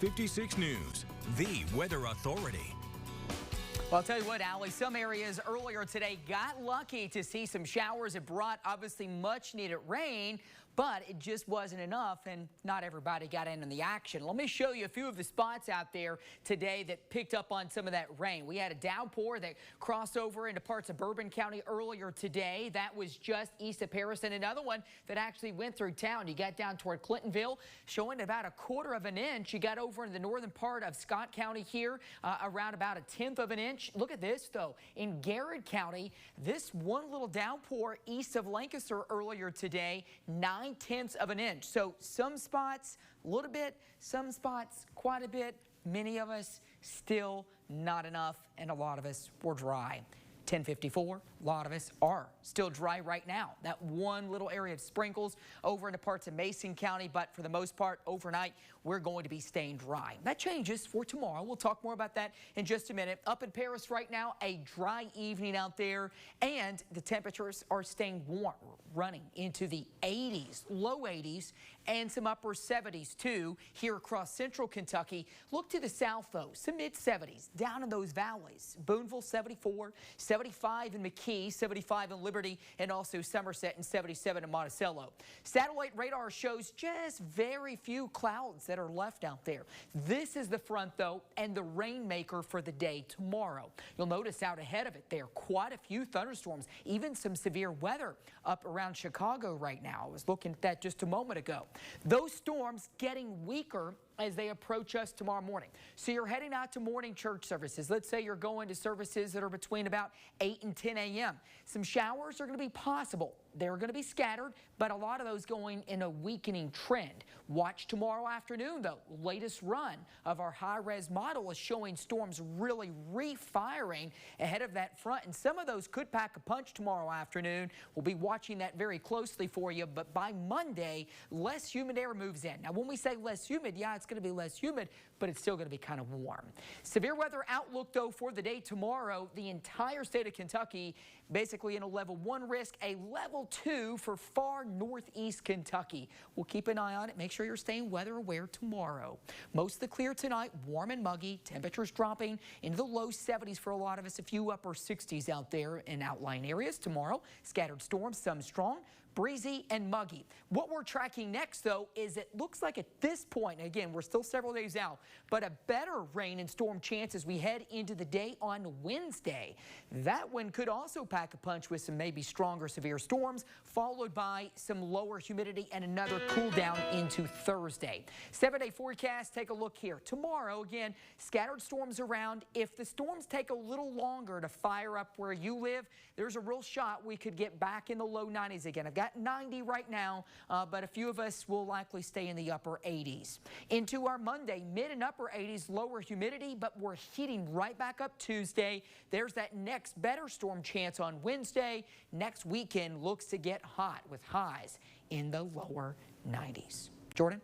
56 News, the weather authority. Well, I'll tell you what, Allie, some areas earlier today got lucky to see some showers. It brought obviously much needed rain, but it just wasn't enough, and not everybody got in on the action. Let me show you a few of the spots out there today that picked up on some of that rain. We had a downpour that crossed over into parts of Bourbon County earlier today. That was just east of Paris, and another one that actually went through town. You got down toward Clintonville, showing about 1/4 of an inch. You got over in the northern part of Scott County here, around about 1/10 of an inch. Look at this, though. In Garrett County, this one little downpour east of Lancaster earlier today, 9/10 of an inch. So some spots a little bit, some spots quite a bit. Many of us still not enough, and a lot of us were dry. 10:54, a lot of us are still dry right now. That one little area of sprinkles over into parts of Mason County, but for the most part, overnight, we're going to be staying dry. That changes for tomorrow. We'll talk more about that in just a minute. Up in Paris right now, a dry evening out there, and the temperatures are staying warm, running into the 80s, low 80s, and some upper 70s too here across central Kentucky. Look to the south, though, some mid-70s down in those valleys. Boonville, 74, 75 in McKee, 75 in Liberty, and also Somerset, and 77 in Monticello. Satellite radar shows just very few clouds that are left out there. This is the front, though, and the rainmaker for the day tomorrow. You'll notice out ahead of it there quite a few thunderstorms, even some severe weather up around Chicago right now. I was looking at that just a moment ago. Those storms getting weaker as they approach us tomorrow morning. So you're heading out to morning church services. Let's say you're going to services that are between about 8 and 10 a.m. Some showers are going to be possible. They're going to be scattered, but a lot of those going in a weakening trend. Watch tomorrow afternoon, though. Latest run of our high-res model is showing storms really refiring ahead of that front, and some of those could pack a punch tomorrow afternoon. We'll be watching that very closely for you, but by Monday, less humid air moves in. Now, when we say less humid, yeah, it's going to be less humid, but it's still going to be kind of warm. Severe weather outlook, though, for the day tomorrow. The entire state of Kentucky basically in a level 1 risk, a level 2 for far northeast Kentucky. We'll keep an eye on it. Make sure you're staying weather aware tomorrow. Mostly clear tonight, warm and muggy. Temperatures dropping into the low 70s for a lot of us. A few upper 60s out there in outlying areas tomorrow. Scattered storms, some strong, breezy and muggy. What we're tracking next, though, is it looks like at this point, again, we're still several days out, but a better rain and storm chance as we head into the day on Wednesday. That one could also pack a punch with some maybe stronger severe storms, followed by some lower humidity and another cool down into Thursday. 7-day forecast, take a look here. Tomorrow, again, scattered storms around. If the storms take a little longer to fire up where you live, there's a real shot we could get back in the low 90s again. I've got 90 right now, but a few of us will likely stay in the upper 80s. Into our Monday, mid and upper 80s, lower humidity, but we're heating right back up Tuesday. There's that next better storm chance on Wednesday. Next weekend looks to get hot with highs in the lower 90s. Jordan?